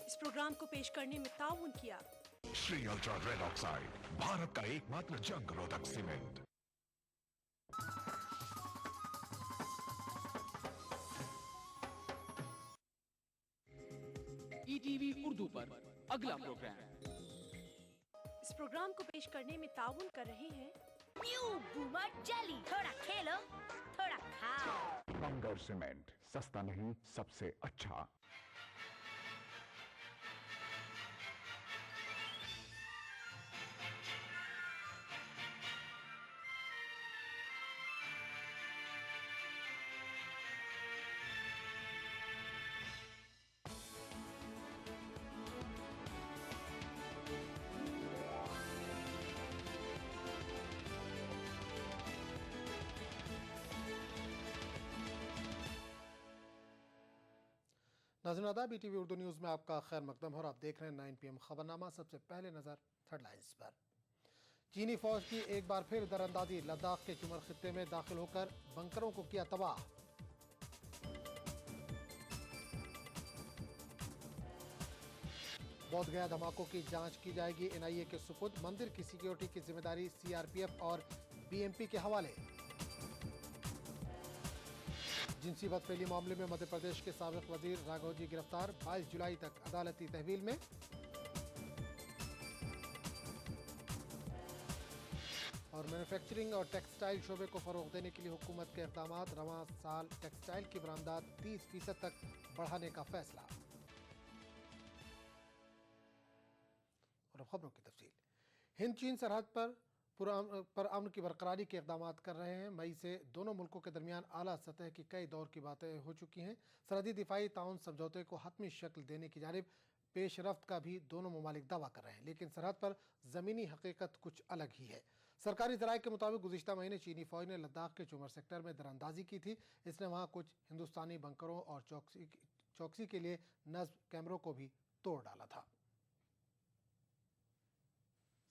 इस प्रोग्राम को पेश करने में ताउन किया Shri ultra red oxide, Bharat का एकमात्र जंग रोधक सीमेंट। ईटीवी उर्दू पर अगला प्रोग्राम। इस प्रोग्राम को पेश करने में ताउन कर रहे हैं न्यू बूमर जेली। थोड़ा खेलो थोड़ा खाओ। बंगर सीमेंट, सस्ता नहीं सबसे अच्छा। नाज़रीन आदाब, ईटीवी उर्दू न्यूज़ में आपका खैर मकदम है और आप देख रहे हैं 9 PM खबरनामा। सबसे पहले नजर हेडलाइंस पर। चीनी फौज की एक बार फिर दरअंदाजी, लद्दाख के चुमर खित्ते में दाखिल होकर बंकरों को किया तबाह। बोध गया धमाकों की जांच की जाएगी NIA के सुपुर्द। मंदिर की सिक्योरिटी की जिम्मेदारी CRPF और BMP के हवाले। जिनसी बदफेली मामले में मध्य प्रदेश के साबिक वजीर राघव जी गिरफ्तार, 22 जुलाई तक अदालती तहवील में। और मैन्युफैक्चरिंग और टेक्सटाइल शोबे को फरोग देने के लिए हुकूमत के इक़दाम, रवां साल टेक्सटाइल की बरामदात 30% तक बढ़ाने का फैसला। और अब खबरों की तफसील। हिंद चीन सरहद पर अमन की बरकरारी के इक़दाम कर रहे हैं। मई से दोनों मुल्कों के दरमियान आला सतह की कई दौर की बातें हो चुकी हैं। सरहदी दिफाई ताउन समझौते को हतमी शक्ल देने की जानिब पेशरफ्त का भी दोनों ममालिक दावा कर रहे हैं, लेकिन सरहद पर ज़मीनी हकीकत कुछ अलग ही है। सरकारी ज़राए के मुताबिक गुज़िश्ता महीने चीनी फ़ौज ने लद्दाख के चुमर सेक्टर में दरअंदाजी की थी। इसने वहाँ कुछ हिंदुस्तानी बंकरों और चौकसी के लिए नस्ब कैमरों को भी तोड़ डाला था।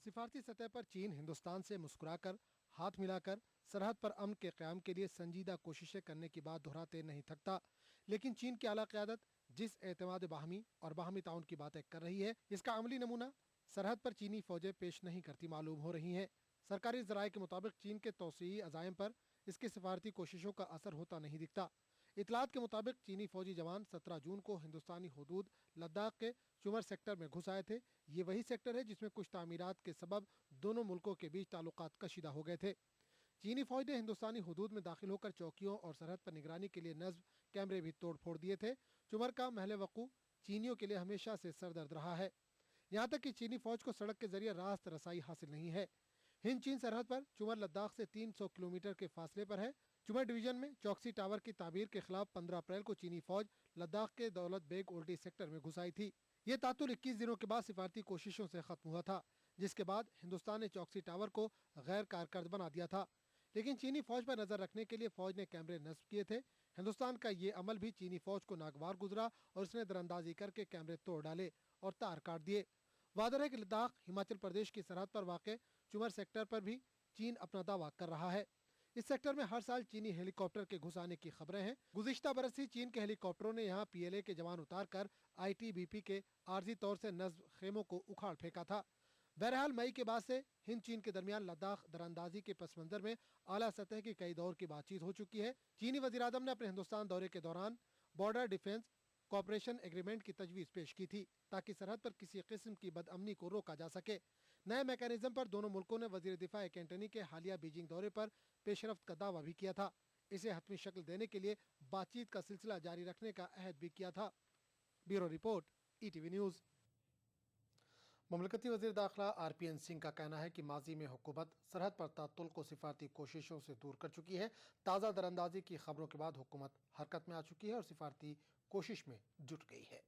सिफारती सतह पर चीन हिंदुस्तान से मुस्कुराकर, हाथ मिलाकर सरहद पर अमन के क़याम के लिए संजीदा कोशिशें करने की बात दोहराते नहीं थकता, लेकिन चीन की आला क़यादत जिस एतमाद बाहमी और बाहमी ताउन की बातें कर रही है, इसका अमली नमूना सरहद पर चीनी फौजें पेश नहीं करती मालूम हो रही हैं। सरकारी ज़राए के मुताबिक चीन के तौसीई अज़ाइम पर इसकी सिफारती कोशिशों का असर होता नहीं दिखता। इतलात के मुताबिक चीनी फौजी जवान 17 जून को हिंदुस्तानी हुदूद लद्दाख के चुमर सेक्टर में घुस आए थे। ये वही सेक्टर है जिसमें कुछ तामीरात के सबब दोनों मुल्कों के बीच ताल्लुकात कशीदा हो गए थे। चीनी फौज ने हिंदुस्तानी हुदूद में दाखिल होकर चौकियों और सरहद पर निगरानी के लिए नस्ब कैमरे भी तोड़ फोड़ दिए थे। चुमर का महल वक़ू चीनियों के लिए हमेशा से सरदर्द रहा है, यहाँ तक कि चीनी फौज को सड़क के जरिए रास्त रसाई हासिल नहीं है। हिंद चीन सरहद पर चुमर लद्दाख से 300 किलोमीटर के फासले पर है। चुमर डिवीजन में चौकसी टावर की ताबीर के खिलाफ 15 अप्रैल को चीनी फौज लद्दाख के दौलत बेग ओल्डी सेक्टर में घुस आई थी। ये तातुल 21 दिनों के बाद सिफारती कोशिशों से खत्म हुआ था, जिसके बाद हिंदुस्तान ने चौकसी टावर को गैर कारकर्द बना दिया था, लेकिन चीनी फौज पर नजर रखने के लिए फौज ने कैमरे नस्ब किए थे। हिंदुस्तान का ये अमल भी चीनी फौज को नागवार गुजरा और उसने दरअंदाजी करके कैमरे तोड़ डाले और तार काट दिए। वादर है कि लद्दाख हिमाचल प्रदेश की सरहद पर वाक़ चुमर सेक्टर पर भी चीन अपना दावा कर रहा है। इस सेक्टर में हर साल चीनी हेलीकॉप्टर के घुस आने की खबरें हैं। गुज़िश्ता बरस ही चीन के हेलीकॉप्टरों ने यहाँ PLA के जवान उतारकर ITBP के आर्जी तौर से नस्ब खेमों को उखाड़ फेंका था। बहरहाल मई के बाद से हिंद चीन के दरमियान लद्दाख दरअंदाजी के पस मंजर में आला सतह की कई दौर की बातचीत हो चुकी है। चीनी वज़ीर-ए-आज़म ने अपने हिंदुस्तान दौरे के दौरान बॉर्डर डिफेंस कॉपरेशन एग्रीमेंट की तजवीज़ पेश की थी, ताकि सरहद पर किसी किस्म की बदअमनी को रोका जा सके। नए मैकेनिज्म पर दोनों मुल्कों ने वजीर दिफा एंटनी के हालिया बीजिंग दौरे पर पेशरफ्त का दावा भी किया था। इसे हतमी शक्ल देने के लिए बातचीत का सिलसिला जारी रखने का अहद भी किया था। Bureau report, ETV news. ममलकती वज़ीर दाखिला RPN सिंह का कहना है कि माजी में हुकूमत सरहद पर तातुल को सिफारती कोशिशों से दूर कर चुकी है। ताज़ा दरअंदाजी की खबरों के बाद हुकूमत हरकत में आ चुकी है और सिफारती कोशिश में जुट गई है।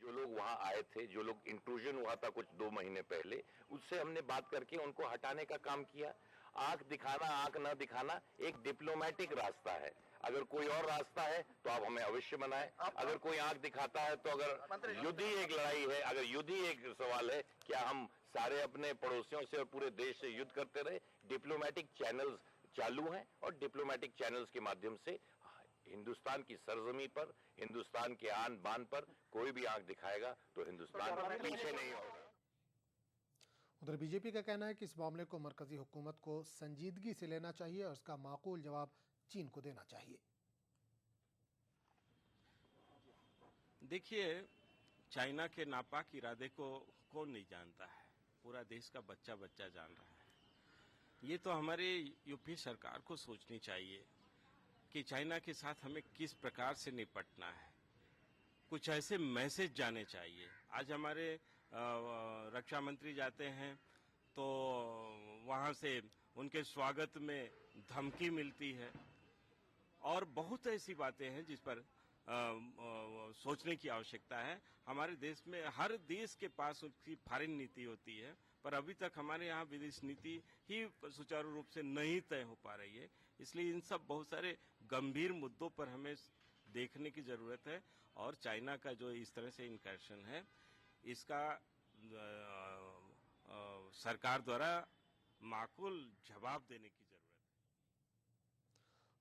जो लोग वहां आए थे, जो लोग इंट्रूजन हुआ था कुछ 2 महीने पहले, उससे हमने बात करके उनको हटाने का काम किया। आंख दिखाना, आंख न दिखाना एक डिप्लोमेटिक रास्ता है। अगर कोई और रास्ता है तो आप हमें अवश्य बनाएं। अगर कोई आंख दिखाता है तो अगर युद्ध ही एक लड़ाई है, अगर युद्ध ही एक सवाल है, क्या हम सारे अपने पड़ोसियों से और पूरे देश से युद्ध करते रहे? डिप्लोमेटिक चैनल्स चालू हैं और डिप्लोमेटिक चैनल्स के माध्यम से हिंदुस्तान की सरजमी पर, हिंदुस्तान के आन बान पर कोई भी आंख दिखाएगा तो हिंदुस्तान पीछे नहीं होगा। उधर बीजेपी का कहना है कि इस मामले को मरकजी हुकूमत को संजीदगी से लेना चाहिए और उसका माकूल जवाब चीन को देना चाहिए। देखिए, चाइना के नापाक इरादे को कौन नहीं जानता है, पूरा देश का बच्चा बच्चा जान रहा है। ये तो हमारे यूपी सरकार को सोचनी चाहिए कि चाइना के साथ हमें किस प्रकार से निपटना है। कुछ ऐसे मैसेज जाने चाहिए। आज हमारे रक्षा मंत्री जाते हैं तो वहाँ से उनके स्वागत में धमकी मिलती है और बहुत ऐसी बातें हैं जिस पर सोचने की आवश्यकता है। हमारे देश में हर देश के पास उसकी फॉरेन नीति होती है, पर अभी तक हमारे यहाँ विदेश नीति ही सुचारू रूप से नहीं तय हो पा रही है। इसलिए इन सब बहुत सारे गंभीर मुद्दों पर हमें देखने की जरूरत है और चाइना का जो इस तरह से इनकर्शन है इसका सरकार द्वारा माकूल जवाब देने की जरूरत है।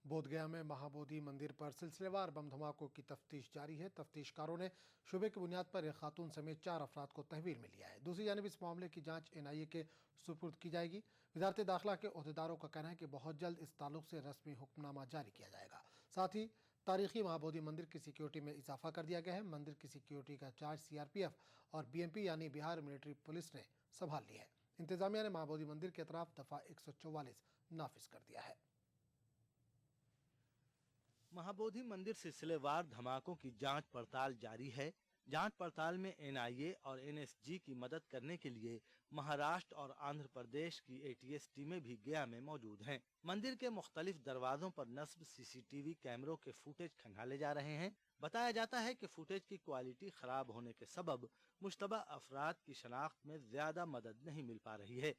बोधगया में महाबोधि मंदिर पर सिलसिलेवार बम धमाकों की तफ्तीश जारी है। तफ्तीशकारों ने शुबे की बुनियाद पर एक खातून समेत 4 अफराद को तहवील में लिया है। दूसरी जानिब इस मामले की जांच NIA के सुपुर्द की जाएगी। वजारत दाखिला के ओहदेदारों का कहना है कि बहुत जल्द इस ताल्लुक से रस्मी हुक्मनामा जारी किया जाएगा। साथ ही तारीखी महाबोधि मंदिर की सिक्योरिटी में इजाफा कर दिया गया है। मंदिर की सिक्योरिटी का चार्ज CRPF और BMP यानी बिहार मिलिट्री पुलिस ने संभाल ली है। इंतजामिया ने महाबोधि मंदिर के अतराफ दफा 144 नाफिज कर दिया है। महाबोधि मंदिर सिलसिलेवार धमाकों की जांच पड़ताल जारी है। जांच पड़ताल में NIA और NSG की मदद करने के लिए महाराष्ट्र और आंध्र प्रदेश की ATS टीमें भी गया में मौजूद हैं। मंदिर के मुख्तलिफ दरवाजों पर नस्ब CCTV कैमरों के फुटेज खंगाले जा रहे हैं। बताया जाता है कि फुटेज की क्वालिटी खराब होने के सबब मुश्तबा अफराद की शनाख्त में ज्यादा मदद नहीं मिल पा रही है।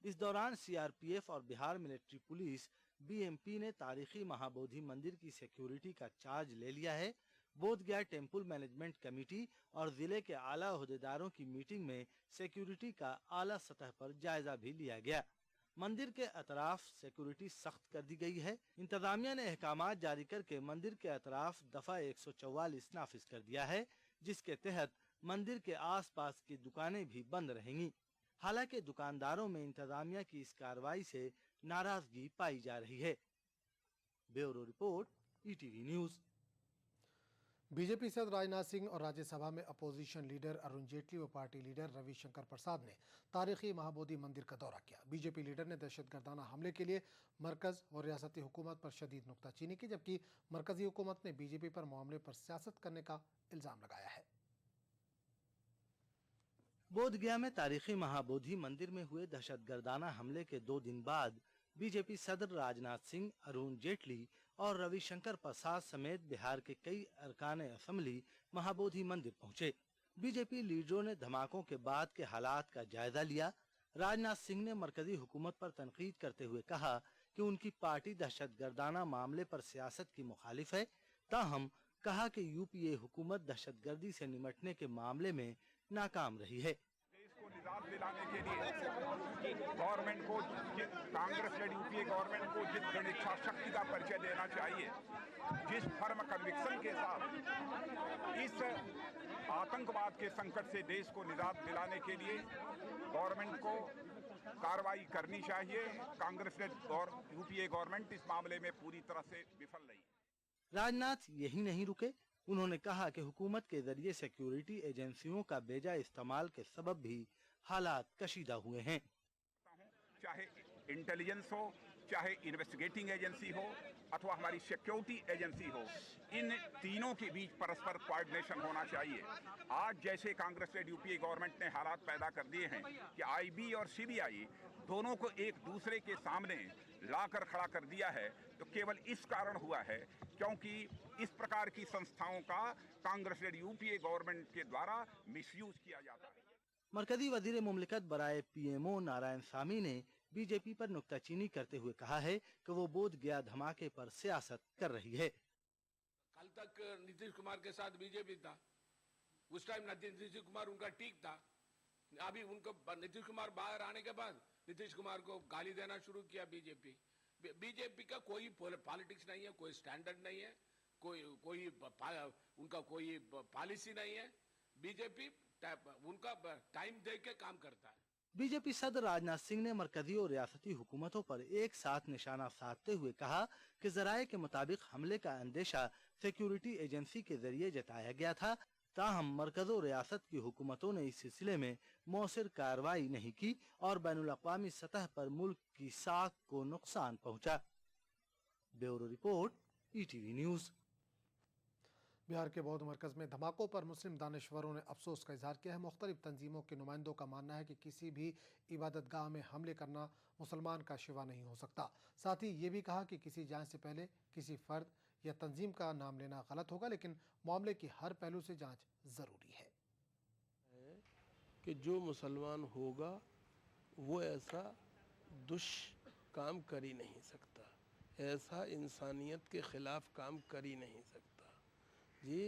इस दौरान CRPF और बिहार मिलिट्री पुलिस BMP ने तारीखी महाबोधि मंदिर की सिक्योरिटी का चार्ज ले लिया है। बोधगया टेम्पल मैनेजमेंट कमेटी और जिले के आला ओहदेदारों की मीटिंग में सिक्योरिटी का आला सतह पर जायजा भी लिया गया। मंदिर के अतराफ सिक्योरिटी सख्त कर दी गई है। इंतजामिया ने अहकामात जारी करके मंदिर के अतराफ दफा 144 नाफिज कर दिया है, जिसके तहत मंदिर के आसपास की दुकानें भी बंद रहेंगी। हालांकि दुकानदारों में इंतजामिया की इस कार्रवाई से नाराजगी पाई जा रही है। Bureau report, ETV news. BJP सदर राजनाथ सिंह और राज्यसभा में अपोजिशन लीडर अरुण जेटली व पार्टी लीडर रविशंकर प्रसाद ने तारीखी महाबोधि मंदिर का दौरा किया। बीजेपी लीडर ने दहशतगर्दाना हमले के लिए मरकज और रियासती हुकूमत पर शदीद नुक्ताचीनी की, जबकि मरकजी हुकूमत ने बीजेपी पर मामले पर सियासत करने का इल्जाम लगाया है। बोधगया में तारीखी महाबोधि मंदिर में हुए दहशतगर्दाना हमले के 2 दिन बाद बीजेपी सदर राजनाथ सिंह, अरुण जेटली और रविशंकर प्रसाद समेत बिहार के कई अरकान असेंबली महाबोधि मंदिर पहुंचे। बीजेपी लीडरों ने धमाकों के बाद के हालात का जायजा लिया। राजनाथ सिंह ने मरकजी हुकूमत पर तनकीद करते हुए कहा कि उनकी पार्टी दहशतगर्दाना मामले पर सियासत की मुखालिफ है। ताहम कहा कि UPA हुकूमत दहशतगर्दी से निपटने के मामले में नाकाम रही है। देश को निजात दिलाने के लिए गवर्नमेंट को, कांग्रेस लेड UPA गवर्नमेंट को जिस दृढ़ इच्छा शक्ति का परिचय देना चाहिए, जिस फर्म कन्विक्शन के साथ इस आतंकवाद के संकट से देश को निजात दिलाने के लिए गवर्नमेंट को कार्रवाई करनी चाहिए, कांग्रेस लेड UPA गवर्नमेंट इस मामले में पूरी तरह से विफल रही। राजनाथ यही नहीं रुके। उन्होंने कहा कि हुकूमत के जरिए सिक्योरिटी एजेंसियों का बेजा इस्तेमाल के सबब भी हालात कशीदा हुए हैं। चाहे इंटेलिजेंस हो, चाहे इन्वेस्टिगेटिंग एजेंसी हो अथवा हमारी सिक्योरिटी एजेंसी हो, इन तीनों के बीच परस्पर कोऑर्डिनेशन होना चाहिए। आज जैसे कांग्रेस लेड UPA गवर्नमेंट ने हालात पैदा कर दिए हैं कि IB और CBI दोनों को एक दूसरे के सामने लाकर खड़ा कर दिया है, तो केवल इस कारण हुआ है क्योंकि इस प्रकार की संस्थाओं का कांग्रेस लेड UPA गवर्नमेंट के द्वारा मिसयूज किया जाता है। मरकजी वजीर मुमलिकत बराए PMO नारायण सामी ने बीजेपी पर नुक्ताचीनी करते हुए कहा है कि वो बोधगया धमाके पर सियासत कर रही है। कल तक नीतीश कुमार के साथ बीजेपी था, उस टाइम नीतीश कुमार उनका ठीक था। अभी उनको नीतीश कुमार बाहर आने के बाद नीतीश कुमार को गाली देना शुरू किया बीजेपी का कोई पॉलिटिक्स नहीं है, कोई स्टैंडर्ड नहीं है। उनका कोई पॉलिसी नहीं है। बीजेपी उनका टाइम दे के काम करता है। बीजेपी सदर राजनाथ सिंह ने मरकजी और रियासती हुकूमतों पर एक साथ निशाना साधते हुए कहा कि जराये के मुताबिक हमले का अंदेशा सिक्योरिटी एजेंसी के जरिए जताया गया था, ताहम मरकज और रियासत की हुकूमतों ने इस सिलसिले में मौसर कार्रवाई नहीं की और बैनुल अक़वामी सतह पर मुल्क की साख को नुकसान पहुंचा। Bureau report, ETV news. Bihar के बौद्ध मरकज में धमाकों पर मुस्लिम दानिशवरों ने अफसोस का इजहार किया है। मुख्तलिफ तंजीमों के नुमाइंदों का मानना है कि किसी भी इबादतगाह में हमले करना मुसलमान का शिवा नहीं हो सकता। साथ ही ये भी कहा कि किसी जांच से पहले किसी फर्द या तंजीम का नाम लेना गलत होगा, लेकिन मामले की हर पहलू से जांच जरूरी है। कि जो मुसलमान होगा वो ऐसा काम कर ही नहीं सकता, ऐसा इंसानियत के खिलाफ काम कर ही नहीं सकता जी।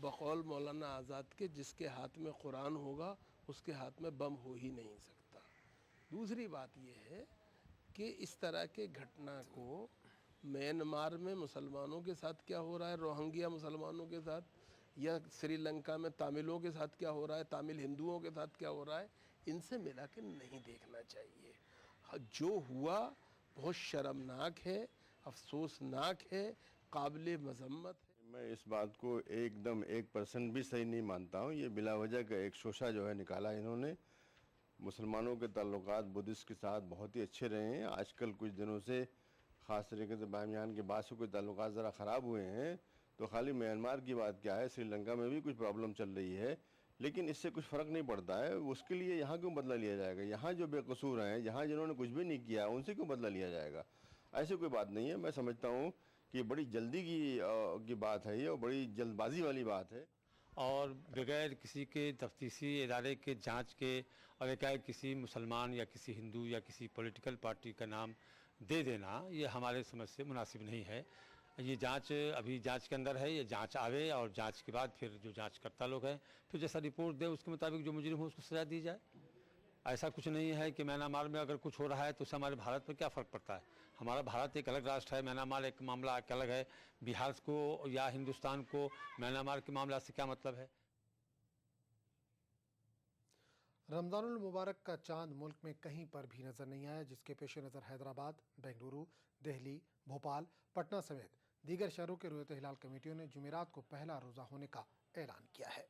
बकौल मौलाना आज़ाद के जिसके हाथ में कुरान होगा उसके हाथ में बम हो ही नहीं सकता। दूसरी बात यह है कि इस तरह के घटना को म्यांमार में मुसलमानों के साथ क्या हो रहा है, रोहिंग्या मुसलमानों के साथ, या श्रीलंका में तामिलों के साथ क्या हो रहा है, तामिल हिंदुओं के साथ क्या हो रहा है, इनसे मिला के नहीं देखना चाहिए। जो हुआ बहुत शर्मनाक है, अफसोसनाक है, काबिल मजम्मत है। मैं इस बात को एकदम 1% भी सही नहीं मानता हूँ। ये बिला वजह का एक शोशा जो है निकाला इन्होंने। मुसलमानों के ताल्लुकात बुद्धिस्ट के साथ बहुत ही अच्छे रहे हैं। आजकल कुछ दिनों से ख़ास तरीके से बामियान के बाद से कोई ताल्लुकात ज़रा ख़राब हुए हैं। तो खाली म्यांमार की बात क्या है, श्रीलंका में भी कुछ प्रॉब्लम चल रही है, लेकिन इससे कुछ फ़र्क नहीं पड़ता है। उसके लिए यहाँ क्यों बदला लिया जाएगा? यहाँ जो बेकसूर हैं, यहाँ जिन्होंने कुछ भी नहीं किया, उनसे क्यों बदला लिया जाएगा? ऐसी कोई बात नहीं है। मैं समझता हूँ कि बड़ी जल्दी की बात है ये, और बड़ी जल्दबाजी वाली बात है। और बगैर किसी के तफ्तीशी इदारे के जांच के अगर क्या किसी मुसलमान या किसी हिंदू या किसी पॉलिटिकल पार्टी का नाम दे देना, ये हमारे समझ से मुनासिब नहीं है। ये जांच अभी जांच के अंदर है, ये जांच आवे और जांच के बाद फिर जो जांचकर्ता लोग हैं फिर जैसा रिपोर्ट दे उसके मुताबिक जो मुजरिम हो उसको सज़ा दी जाए। ऐसा कुछ नहीं है कि म्यांमार में अगर कुछ हो रहा है तो उससे हमारे भारत पर क्या फ़र्क पड़ता है। हमारा भारत एक अलग राष्ट्र है, म्यांमार एक मामला एक अलग है। बिहार को या हिंदुस्तान को म्यांमार के मामला से क्या मतलब है? रमज़ानुल मुबारक का चांद मुल्क में कहीं पर भी नजर नहीं आया, जिसके पेश नज़र हैदराबाद, बेंगलुरु, दिल्ली, भोपाल, पटना समेत दीगर शहरों के रुयत हिलाल कमेटियों ने जुमेरात को पहला रोज़ा होने का ऐलान किया है।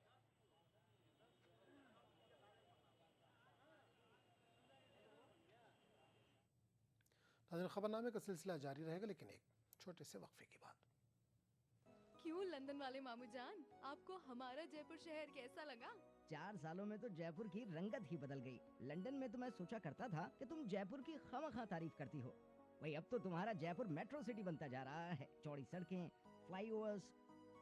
खबरनामे का सिलसिला जारी रहेगा, लेकिन एक छोटे से वक्फे के बाद। क्यों लंदन वाले मामू जान, आपको हमारा जयपुर शहर कैसा लगा? 4 सालों में तो जयपुर की रंगत ही बदल गई। लंदन में तो मैं सोचा करता था कि तुम जयपुर की खामखा तारीफ करती हो, वही अब तो तुम्हारा जयपुर मेट्रो सिटी बनता जा रहा है। चौड़ी सड़कें, फ्लाईओवर्स,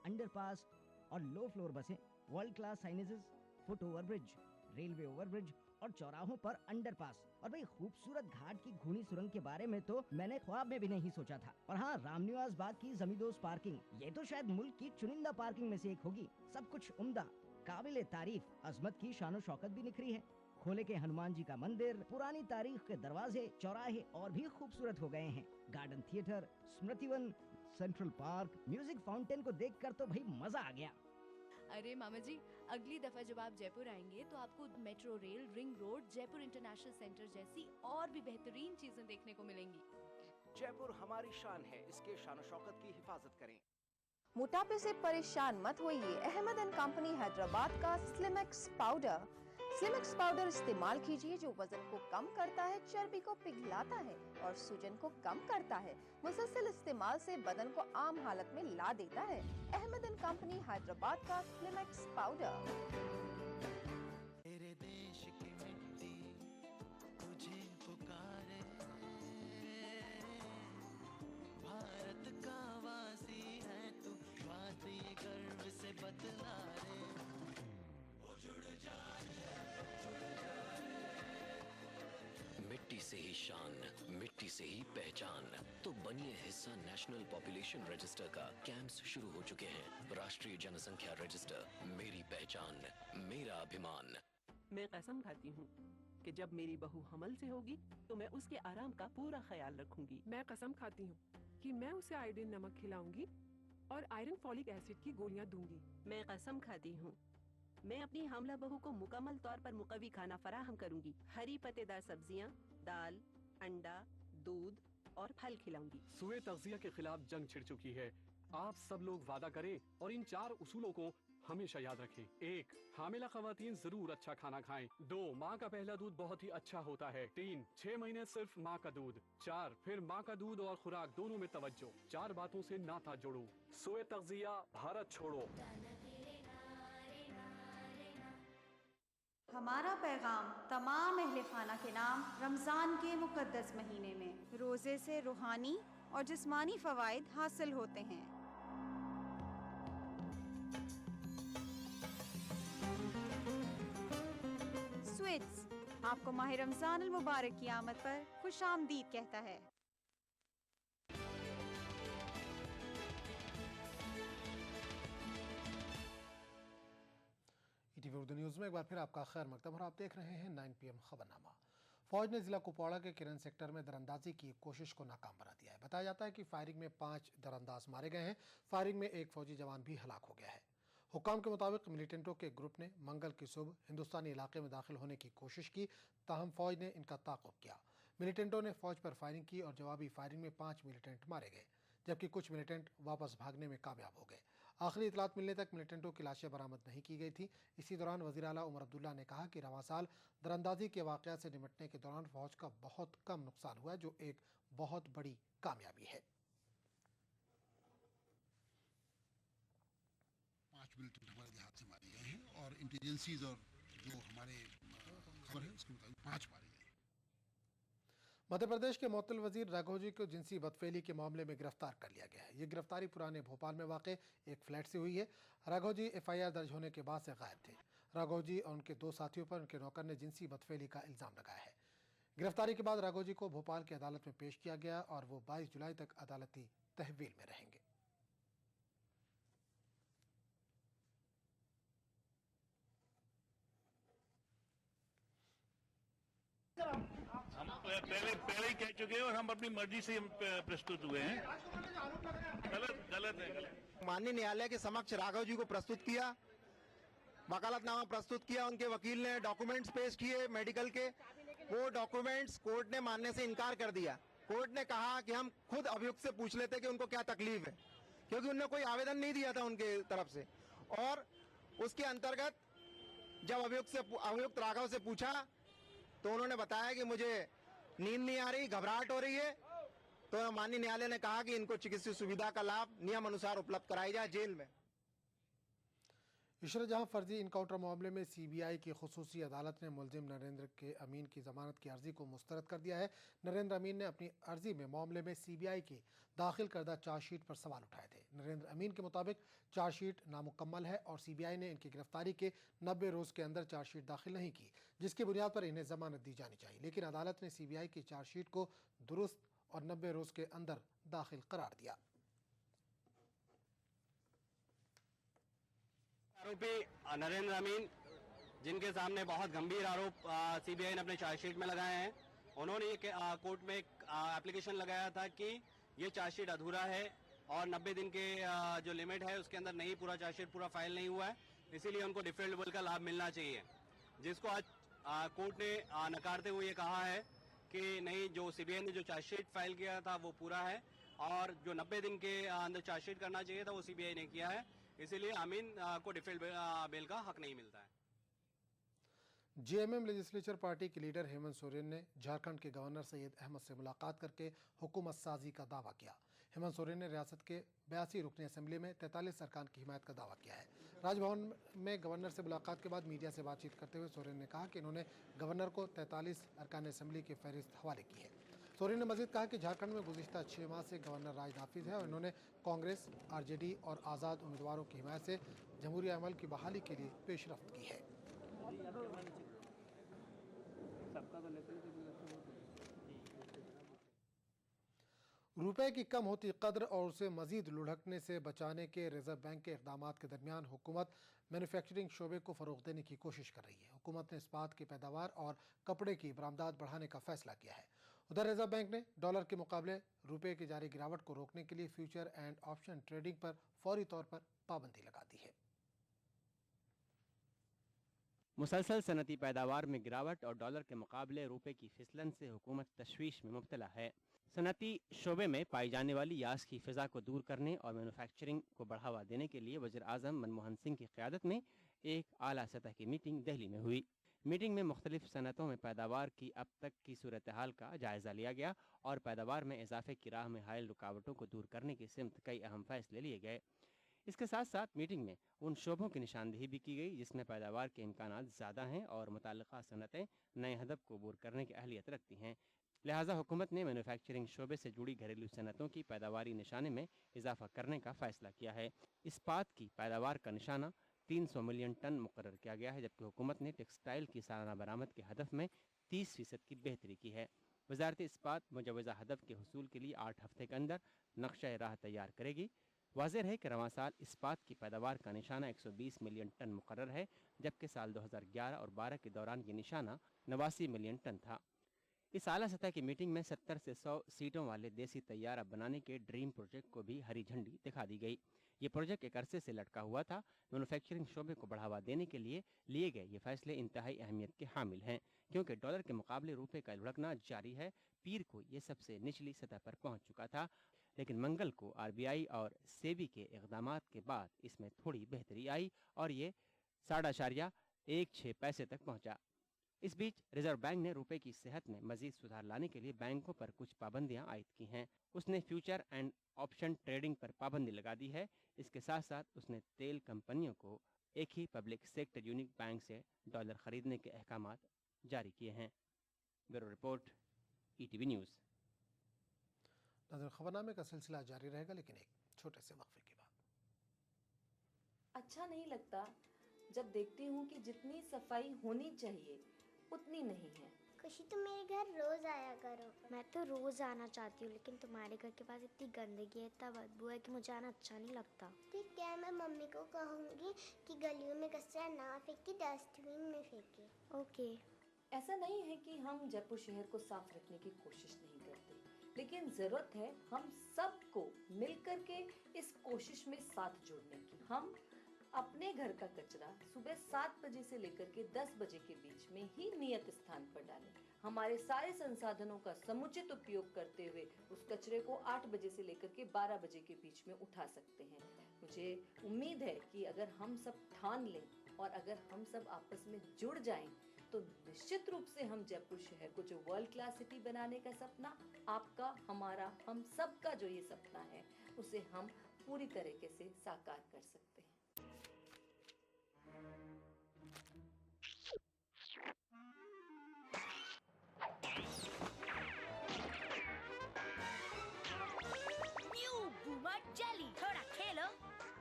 अंडरपास और लो फ्लोर बसें, world class signages, foot overbridge, railway overbridge और चौराहों पर अंडरपास, और भाई खूबसूरत घाट की घूनी सुरंग के बारे में तो मैंने ख्वाब में भी नहीं सोचा था। और हाँ, रामनिवास बाग की जमींदोज पार्किंग, ये तो शायद मुल्क की चुनिंदा पार्किंग में से एक होगी। सब कुछ उम्दा, काबिले तारीफ, अजमत की शानो शौकत भी निखरी है। खोले के हनुमान जी का मंदिर, पुरानी तारीख के दरवाजे, चौराहे और भी खूबसूरत हो गए हैं। Garden theatre, Smritivan, central park, music fountain को देखकर तो भाई मजा आ गया। अरे मामा जी, अगली दफा जब आप जयपुर आएंगे तो आपको metro rail, ring road, Jaipur international centre जैसी और भी बेहतरीन चीजें देखने को मिलेंगी। जयपुर हमारी शान है, इसके शान शौकत की हिफाजत करें। मोटापे से परेशान मत होइए। अहमद एंड कंपनी हैदराबाद का स्लिमएक्स पाउडर। स्लिमएक्स पाउडर इस्तेमाल कीजिए, जो वजन को कम करता है, चर्बी को पिघलाता है और सूजन को कम करता है। मुसलसल इस्तेमाल से बदन को आम हालत में ला देता है। अहमद एंड कंपनी हैदराबाद का स्लिमएक्स पाउडर। तेरे देश की मिट्टी तुझे पुकारे, भारत का वासी है तू, बात ये गर्व से बतला रे। जुड़ जा मिट्टी से ही शान, मिट्टी से ही पहचान। तो बनिए हिस्सा नेशनल पॉपुलेशन रजिस्टर का। कैंप्स शुरू हो चुके हैं। राष्ट्रीय जनसंख्या रजिस्टर, मेरी पहचान, मेरा अभिमान। मैं कसम खाती हूँ कि जब मेरी बहू हमल से होगी तो मैं उसके आराम का पूरा ख्याल रखूंगी। मैं कसम खाती हूँ कि मैं उसे आयोडीन नमक खिलाऊंगी और आयरन फॉलिक एसिड की गोलियां दूंगी। मैं कसम खाती हूँ, मैं अपनी हामला बहू को मुकम्मल तौर पर मुकवी खाना फराहम करूंगी। हरी पत्तेदार सब्जियां, दाल, अंडा, दूध और फल खिलाऊंगी। सुए तग़ज़िया के खिलाफ जंग छिड़ चुकी है। आप सब लोग वादा करें और इन 4 उसूलों को हमेशा याद रखें। 1. हामिला ख़वातीन जरूर अच्छा खाना खाएं। 2. माँ का पहला दूध बहुत ही अच्छा होता है। 3. 6 महीने सिर्फ माँ का दूध। 4. फिर माँ का दूध और खुराक दोनों में तवज्जो। 4 बातों से नाता जोड़ो। सोए तग़ज़िया, भारत छोड़ो। हमारा पैगाम तमाम अहले खाना के नाम रमज़ान के मुक़द्दस महीने में रोज़े से रूहानी और जिस्मानी फ़वाइद हासिल होते हैं। स्वीट्स आपको माह रमज़ान अल मुबारक की आमद पर खुशामदीद कहता है। ईटीवी उर्दू न्यूज़ में एक बार फिर आपका खैर मकदम और आप देख रहे हैं 9 PM खबरनामा। फौज ने जिला कुपवाड़ा के किरण सेक्टर में दरअंदाजी की कोशिश को नाकाम बना दिया है। बताया जाता है कि फायरिंग में 5 दरअंदाज मारे गए हैं। फायरिंग में एक फौजी जवान भी हलाक हो गया है। हुक्काम के मुताबिक मिलिटेंटों के ग्रुप ने मंगल की सुबह हिंदुस्तानी इलाके में दाखिल होने की कोशिश की, ताहम फौज ने इनका ताक़ुब किया। मिलिटेंटों ने फौज पर फायरिंग की और जवाबी फायरिंग में 5 मिलिटेंट मारे गए, जबकि कुछ मिलिटेंट वापस भागने में कामयाब हो गए। आखिरी इतलात मिलने तक मिलिटेंटों की लाशें बरामद नहीं की गई थी। इसी दौरान वज़ीर आला उमर अब्दुल्ला ने कहा कि रवां साल दरअंदाजी के वाक़यात से निपटने के दौरान फौज का बहुत कम नुकसान हुआ, जो एक बहुत बड़ी कामयाबी है। 5 मिलिटेंट हमारे देहात से मारे गए हैं और इंटेलिजेंसीज और जो हमारे खबर है उसके मुताबिक 5 मारे गए। मध्य प्रदेश के मुअत्तल वजीर राघोजी को जिनसी बदफेली के मामले में गिरफ्तार कर लिया गया है। ये गिरफ्तारी पुराने भोपाल में वाक़ एक फ्लैट से हुई है। राघोजी FIR दर्ज होने के बाद से गायब थे। राघोजी और उनके 2 साथियों पर उनके नौकर ने जिनसी बदफेली का इल्ज़ाम लगाया है। गिरफ्तारी के बाद राघोजी को भोपाल की अदालत में पेश किया गया और वो 22 जुलाई तक अदालती तहवील में रहेंगे। हम पहले ही कह चुके हैं और हम अपनी मर्जी से प्रस्तुत हुए हैं। गलत है। माननीय न्यायालय के समक्ष राघव जी को प्रस्तुत किया, वकालतनामा प्रस्तुत किया, उनके वकील ने डॉक्यूमेंट्स पेश किए मेडिकल के। वो डॉक्यूमेंट्स कोर्ट ने मानने से इनकार कर दिया। कोर्ट ने कहा कि हम खुद अभियुक्त से पूछ लेते कि उनको क्या तकलीफ है, क्योंकि उन्होंने कोई आवेदन नहीं दिया था उनके तरफ से। और उसके अंतर्गत जब अभियुक्त राघव से पूछा तो उन्होंने बताया कि मुझे नींद नहीं आ रही, घबराहट हो रही है। तो माननीय न्यायालय ने कहा कि इनको चिकित्सीय सुविधा का लाभ नियम अनुसार उपलब्ध कराई जाए जेल में। इशरत जहां फर्जी इनकाउंटर मामले में CBI की खुसूसी अदालत ने मुलजिम नरेंद्र के अमीन की जमानत की अर्जी को मुस्तरद कर दिया है। नरेंद्र अमीन ने अपनी अर्जी में मामले में CBI की दाखिल करदा चार्जशीट पर सवाल उठाए थे। नरेंद्र अमीन के मुताबिक चार्जशीट नामुकम्मल है और CBI ने इनकी गिरफ्तारी के 90 रोज़ के अंदर चार्जशीट दाखिल नहीं की, जिसकी बुनियाद पर इन्हें जमानत दी जानी चाहिए। लेकिन अदालत ने CBI की चार्जशीट को दुरुस्त और 90 रोज़ के अंदर दाखिल करार दिया। आरोपी नरेंद्र अमीन, जिनके सामने बहुत गंभीर आरोप CBI ने अपने चार्जशीट में लगाए हैं, उन्होंने ये कोर्ट में एक एप्लीकेशन लगाया था कि ये चार्जशीट अधूरा है और 90 दिन के जो लिमिट है उसके अंदर नहीं पूरा चार्जशीट पूरा फाइल नहीं हुआ है, इसीलिए उनको डिफरेबल का लाभ मिलना चाहिए, जिसको आज कोर्ट ने नकारते हुए ये कहा है कि नहीं, जो CBI ने जो चार्जशीट फाइल किया था वो पूरा है और जो 90 दिन के अंदर चार्जशीट करना चाहिए था वो CBI ने किया है, इसीलिए अमीन को डिफरेंट बेल का हक नहीं मिलता है। JMM लेजिस्लेचर पार्टी के लीडर हेमंत सोरेन ने झारखंड के गवर्नर सैयद अहमद से मुलाकात करके हुकूमत साजी का दावा किया। हेमंत सोरेन ने रियासत के 82 रुकनी असम्बली में 43 अरकान की हिमायत का दावा किया है। राजभवन में गवर्नर से मुलाकात के बाद मीडिया से बातचीत करते हुए सोरेन ने कहा कि इन्होंने गवर्नर को 43 अरकान असम्बली की फहरिस्त हवाले की है। सोरेन ने मजीद कहा कि झारखंड में गुज़िश्ता 6 माह से गवर्नर राज नाफिज है और इन्होंने कांग्रेस, RJD और आज़ाद उम्मीदवारों की हिमायत से जमहूरी अमल की बहाली के लिए पेशरफ्त की है। रुपए की कम होती कद्र और उसे मजीद लुढ़कने से बचाने के रिजर्व बैंक के इक़दामात के दरमियान हुकूमत मैन्युफैक्चरिंग शोबे को फ़रोग़ देने की कोशिश कर रही है। हुकूमत ने इस्पात की पैदावार और कपड़े की बरामदात बढ़ाने का फ़ैसला किया है। उधर रिजर्व बैंक ने डॉलर के मुकाबले रुपए की जारी गिरावट को रोकने के लिए फ्यूचर एंड ऑप्शन ट्रेडिंग पर फौरी तौर पर पाबंदी लगा दी है। मुसलसल सनती पैदावार में गिरावट और डॉलर के मुकाबले रुपए की फिसलन से हुकूमत तशवीश में मुब्तला है। सनती शोबे में पाई जाने वाली यास की फिजा को दूर करने और मैन्युफैक्चरिंग को बढ़ावा देने के लिए वज़ीर आज़म मनमोहन सिंह की क़यादत में एक आला सतह की मीटिंग दिल्ली में हुई। मीटिंग में मुख्तलिफ सनतों में पैदावार की अब तक की सूरत हाल का जायज़ा लिया गया और पैदावार में इजाफे की राह में हायल रुकावटों को दूर करने की सिमत कई अहम फैसले लिए गए। इसके साथ साथ मीटिंग में उन शोबों की निशानदेही भी की गई जिसमें पैदावार के इम्कानात ज़्यादा हैं और मुताल्लिक़ा सनतें नए हदफ को अबूर करने की अहलियत रखती हैं। लिहाजा हुकूमत ने मैन्युफैक्चरिंग शोबे से जुड़ी घरेलू सनतों की पैदावारी निशाने में इजाफा करने का फ़ैसला किया है। इस्पात की पैदावार का निशाना 300 मिलियन टन मुकर्रर किया गया है, जबकि हुकूमत ने टेक्सटाइल की सालाना बरामद के हदफ में 30% की बेहतरी की है। वजारत इस्पात मुजवज़ा हदफ के हुसूल के लिए 8 हफ्ते के अंदर नक्शा राह तैयार करेगी। वाज़ेह है कि रवां साल इस्पात की पैदावार का निशाना 120 मिलियन टन मुकर्रर है, जबकि साल 2011 और 12 के दौरान ये निशाना 89 मिलियन टन था। इस आला सतह की मीटिंग में 70 से 100 सीटों वाले देसी तैयारा बनाने के ड्रीम प्रोजेक्ट को भी हरी झंडी दिखा दी गई। ये प्रोजेक्ट एक अरसे से लटका हुआ था। मैन्युफैक्चरिंग शोबे को बढ़ावा देने के लिए लिए गए ये फैसले इंतहाई अहमियत के हामिल हैं, क्योंकि डॉलर के मुकाबले रुपए का लुढ़कना जारी है। पीर को ये सबसे निचली सतह पर पहुंच चुका था, लेकिन मंगल को आरबीआई और सेबी के इक़दामात के बाद इसमें थोड़ी बेहतरी आई और ये 0.16 पैसे तक पहुंचा। इस बीच रिजर्व बैंक ने रुपए की सेहत में मजीद सुधार लाने के लिए बैंकों पर कुछ पाबंदियां आयद की हैं। उसने फ्यूचर एंड ऑप्शन ट्रेडिंग पर पाबंदी लगा दी है। इसके साथ साथ उसने तेल कंपनियों को एक ही पब्लिक सेक्टर यूनिक बैंक से डॉलर खरीदने के अहकामात जारी किए हैं। Bureau report, ETV news. खबरनामे का सिलसिला जारी रहेगा, लेकिन एक छोटे से वक्फे के बाद। अच्छा नहीं लगता जब देखती हूँ कि जितनी सफाई होनी चाहिए उतनी नहीं है। खुशी, तुम मेरे घर रोज आया करो। मैं तो रोज आना चाहती हूँ, लेकिन तुम्हारे घर के पास इतनी गंदगी है, इतना बदबू है कि मुझे आना अच्छा नहीं लगता। ठीक है, मैं मम्मी को कहूँगी कि गलियों में कचरा ना फेंके, डस्टबिन में फेंके। ओके। ऐसा नहीं है कि हम जयपुर शहर को साफ रखने की कोशिश नहीं करते, लेकिन जरूरत है हम सबको मिलकर के इस कोशिश में साथ जोड़ने की। हम अपने घर का कचरा सुबह 7 बजे से लेकर के 10 बजे के बीच में ही नियत स्थान पर डालें। हमारे सारे संसाधनों का समुचित उपयोग करते हुए उस कचरे को 8 बजे से लेकर के 12 बजे के बीच में उठा सकते हैं। मुझे उम्मीद है कि अगर हम सब ठान लें और अगर हम सब आपस में जुड़ जाएं, तो निश्चित रूप से हम जयपुर शहर को जो वर्ल्ड क्लास सिटी बनाने का सपना, आपका, हमारा, हम सब का जो ये सपना है, उसे हम पूरी तरीके से साकार कर सकते हैं। जेली, थोड़ा खेलो,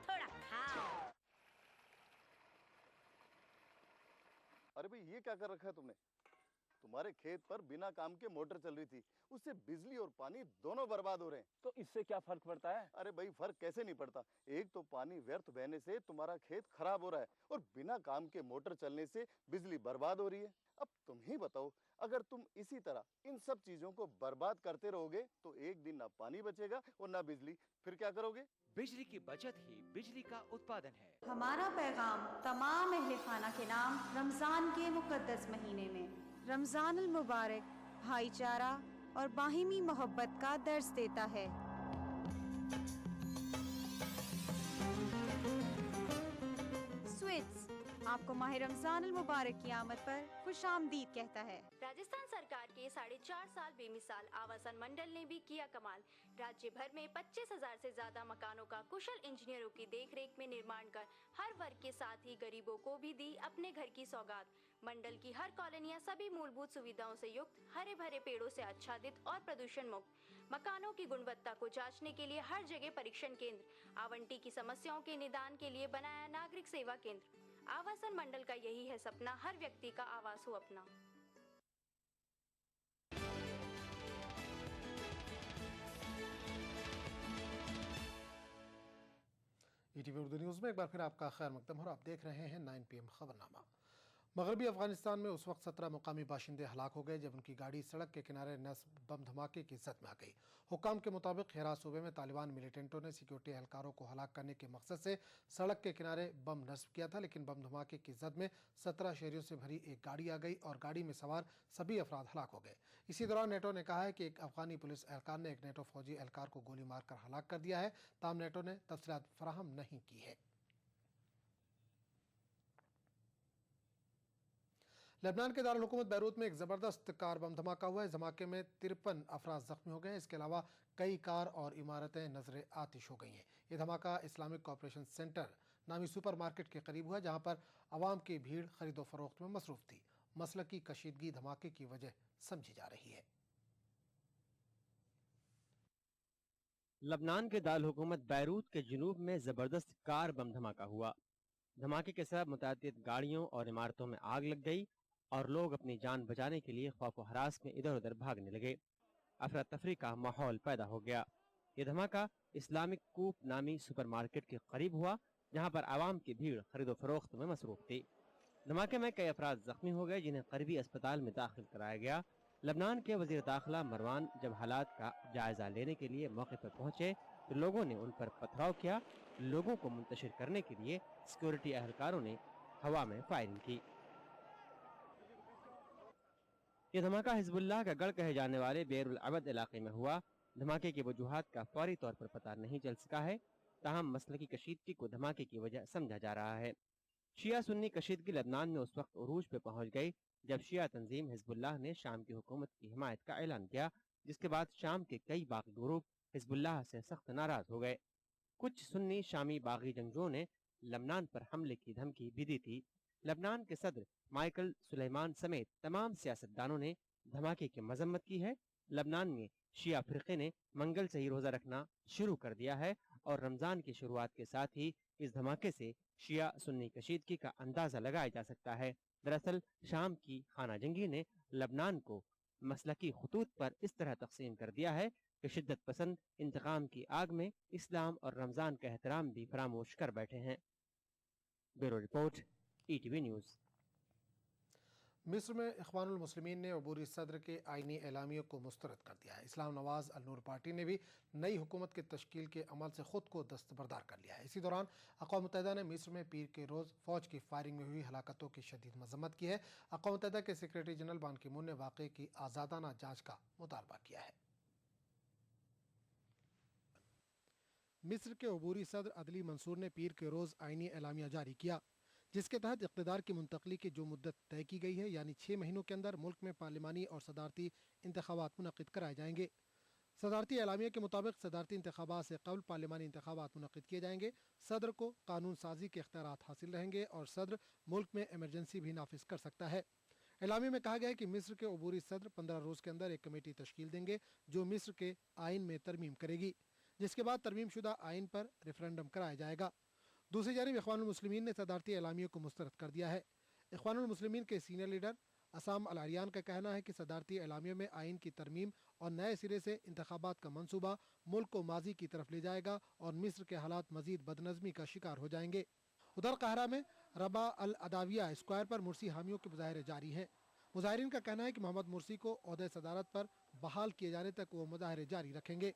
थोड़ा खाओ। अरे भाई, ये क्या कर रखा है तुमने? तुम्हारे खेत पर बिना काम के मोटर चल रही थी, उससे बिजली और पानी दोनों बर्बाद हो रहे हैं। तो इससे क्या फर्क पड़ता है? अरे भाई, फर्क कैसे नहीं पड़ता? एक तो पानी व्यर्थ बहने से तुम्हारा खेत खराब हो रहा है और बिना काम के मोटर चलने से बिजली बर्बाद हो रही है। अब तुम ही बताओ, अगर तुम इसी तरह इन सब चीजों को बर्बाद करते रहोगे तो एक दिन ना पानी बचेगा और ना बिजली, फिर क्या करोगे? बिजली की बचत ही बिजली का उत्पादन है। हमारा पैगाम तमाम अहले खाना के नाम रमजान के मुकद्दस महीने में रमजान अल मुबारक भाईचारा और बाहिमी मोहब्बत का दर्स देता है। स्वीट्स आपको माह रमजान अल मुबारक की आमद पर खुशामदीद कहता है। राजस्थान सरकार के 4.5 साल बेमिसाल आवासन मंडल ने भी किया कमाल। राज्य भर में 25,000 से ज्यादा मकानों का कुशल इंजीनियरों की देखरेख में निर्माण कर हर वर्ग के साथ ही गरीबों को भी दी अपने घर की सौगात। मंडल की हर कॉलोनियां सभी मूलभूत सुविधाओं से युक्त, हरे भरे पेड़ों से आच्छादित और प्रदूषण मुक्त। मकानों की गुणवत्ता को जांचने के लिए हर जगह परीक्षण केंद्र, आवंटी की समस्याओं के निदान के लिए बनाया नागरिक सेवा केंद्र। आवासन मंडल का यही है सपना, हर व्यक्ति का आवास हो अपना। ईटीवी उर्दू न्यूज़ में एक बार फिर आपका खैर मकदम और आप देख रहे हैं 9 PM खबरनामा। मगरबी अफगानिस्तान में उस वक्त 17 मुकामी बाशिंदे हलाक हो गए जब उनकी गाड़ी सड़क के किनारे नस्ब बम धमाके की जद में आ गई। हुक्काम के मुताबिक हेरा सूबे में तालिबान मिलिटेंटों ने सिक्योरिटी एहलकारों को हलाक करने के मकसद से सड़क के किनारे बम नस्ब किया था, लेकिन बम धमाके की जद में 17 शहरियों से भरी एक गाड़ी आ गई और गाड़ी में सवार सभी अफराद हलाक हो गए। इसी दौरान नेटो ने कहा है कि एक अफगानी पुलिस एहलकार ने एक नेटो फौजी एहलकार को गोली मारकर हलाक कर दिया है। ताहम नेटो ने तफसीलात फराहम नहीं की है। लेबनान के दारुल हुकूमत बैरूत में एक ज़बरदस्त कार बम धमाका हुआ है। इस धमाके में 53 अफराद जख्मी हो गए हैं। इसके अलावा कई कार और इमारतें नजर आतिश हो गई हैं। ये धमाका इस्लामिक कॉपरेशन सेंटर नामी सुपर मार्केट के करीब हुआ, जहां पर आवाम की भीड़ खरीदो फरोख्त में मसरूफ थी। मसलकी कशीदगी धमाके की वजह समझी जा रही है। लबनान के दारुल हुकूमत बैरूत के जुनूब में ज़बरदस्त कार बम धमाका हुआ। धमाके के सबब मुतअद्दिद गाड़ियों और इमारतों में आग लग गई और लोग अपनी जान बचाने के लिए खौफ व हरास में इधर उधर भागने लगे। अफरा तफरी का माहौल पैदा हो गया। ये धमाका इस्लामिक कूप नामी सुपरमार्केट के करीब हुआ, जहां पर आवाम की भीड़ खरीदो फरोख्त में मसरूफ थी। धमाके में कई अफराद जख्मी हो गए, जिन्हें करीबी अस्पताल में दाखिल कराया गया। लबनान के वजीर दाखिला मरवान जब हालात का जायजा लेने के लिए मौके पर पहुंचे तो लोगों ने उन पर पथराव किया। लोगों को मुंतशिर करने के लिए सिक्योरिटी एहलकारों ने हवा में फायरिंग की। ये धमाका हिजबुल्लाह का गढ़ कहे जाने वाले बेरुल अबद इलाके में हुआ। धमाके की वजूहात का फौरी तौर पर पता नहीं चल सका है, ताहम मसलकी कशीदगी को धमाके की वजह समझा जा रहा है। शिया सुन्नी कशीदगी लबनान में उस वक्त उरूज पे पहुंच गई जब शिया तंजीम हिजबुल्लाह ने शाम की हुकूमत की हिमायत का ऐलान किया, जिसके बाद शाम के कई बागी ग्रुप हिजबुल्लाह से सख्त नाराज हो गए। कुछ सुन्नी शामी बागी जंगजुओं ने लबनान पर हमले की धमकी भी दी थी। लबनान के सदर माइकल सुलेमान समेत तमाम सियासतदानों ने धमाके की मजम्मत की है। लबनान में शिया फिरके ने मंगल से ही रोजा रखना शुरू कर दिया है और रमजान की शुरुआत के साथ ही इस धमाके से शिया सुन्नी कशीदगी का अंदाजा लगाया जा सकता है। दरअसल शाम की खाना जंगी ने लबनान को मसलकी खतूत पर इस तरह तकसीम कर दिया है कि शिद्दत पसंद इंतकाम की आग में इस्लाम और रमजान का एहतराम भी फरामोश कर बैठे हैं। Bureau report, ETV news. मिस्र में इख्वानुल मुस्लिमीन ने अबूरी सदर के आइनी एलामियों को मुस्तरद कर दिया है। इस्लाम नवाज अल नूर पार्टी ने भी नई हुकूमत के तश्कील के अमल से खुद को दस्तबरदार कर लिया है। इसी दौरान अक़वाम मुत्तहिदा ने मिस्र में पीर के रोज़ फ़ौज की फायरिंग में हुई हलाकतों की शदीद मजम्मत की है। अक़वाम मुत्तहिदा के सेक्रेटरी जनरल बान की मून ने वाक़े की आज़ादाना जाँच का मुतालबा किया है। मिस्र के अबूरी सदर अदली मंसूर ने पीर के रोज़ आइनी एलामिया जारी किया, जिसके तहत इक़्तिदार की मुंतकली की जो मुद्दत तय की गई है, यानी 6 महीनों के अंदर मुल्क में पार्लिमानी और सदारती इंतखाबात मुनक़िद कराए जाएंगे। सदारती एलामिया के मुताबिक सदारती इंतखाबात से कबल पार्लिमानी इंतखाबात मुनक़िद किए जाएंगे। सदर को कानून साजी के इख्तियारात हासिल रहेंगे और सदर मुल्क में एमरजेंसी भी नाफिज कर सकता है। एलामिया में कहा गया है कि मिस्र के अबूरी सदर 15 रोज़ के अंदर एक कमेटी तश्कील देंगे जो मिस्र के आइन में तरमीम करेगी, जिसके बाद तरमीम शुदा आइन पर रेफरेंडम कराया जाएगा। दूसरी जानिब इख्वानुल मुस्लिमीन ने सदारती एलामिया को मुस्तरद कर दिया है। इख्वानुल मुस्लिमीन के सीनियर लीडर असाम अल आरियान का कहना है कि सदारती एलामिया में आइन की तरमीम और नए सिरे से इंतखाबात का मंसूबा मुल्क को माजी की तरफ ले जाएगा और मिस्र के हालात मजीद बदनज़मी का शिकार हो जाएंगे। उधर काहिरा में रबा अल अदाविया स्क्वायर पर मुर्सी हामियों के मुजाहरे जारी हैं। मुजाहिरीन का कहना है कि मोहम्मद मुर्सी को ओहदे सदारत पर बहाल किए जाने तक वो मुजाहरे जारी रखेंगे।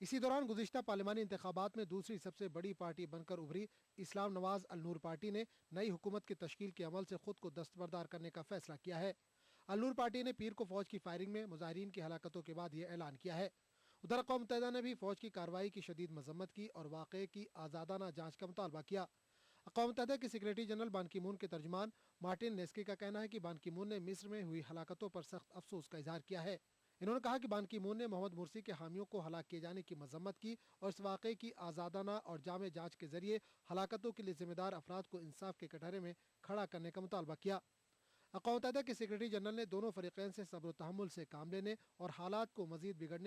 इसी दौरान गुज़िश्ता पार्लिमानी इंतखाबात में दूसरी सबसे बड़ी पार्टी बनकर उभरी इस्लाम नवाज अल नूर पार्टी ने नई हुकूमत की तश्कील के अमल से खुद को दस्तबरदार करने का फैसला किया है। अल नूर पार्टी ने पीर को फौज की फायरिंग में मुजाहिरीन की हलाकतों के बाद यह ऐलान किया है। उधर अक़वाम मुत्तहिदा ने भी फौज की कार्रवाई की शदीद मजम्मत की और वाक़े की आज़ादाना जाँच का मुतालबा किया। अक़वाम मुत्तहिदा के सेक्रेटरी जनरल बान की मून के तर्जुमान मार्टिन नेस्की का कहना है कि बान की मून ने मिस्र में हुई हलाकतों पर सख्त अफसोस का इजहार किया है। इन्होंने कहा कि बान की मून ने मोहम्मद मुर्सी के हामियों को हलाक किए जाने की मजम्मत की और इस वाक़े की आज़ादाना और जामे जांच के जरिए हलाकतों के लिए जिम्मेदार अफराद को इंसाफ के कटहरे में खड़ा करने का मुतालबा किया। अक़वाम मुत्तहिदा के सेक्रेटरी जनरल ने दोनों फरीक़ैन से सब्र व तहम्मुल से काम लेने और हालात को मज़ीद बिगड़ने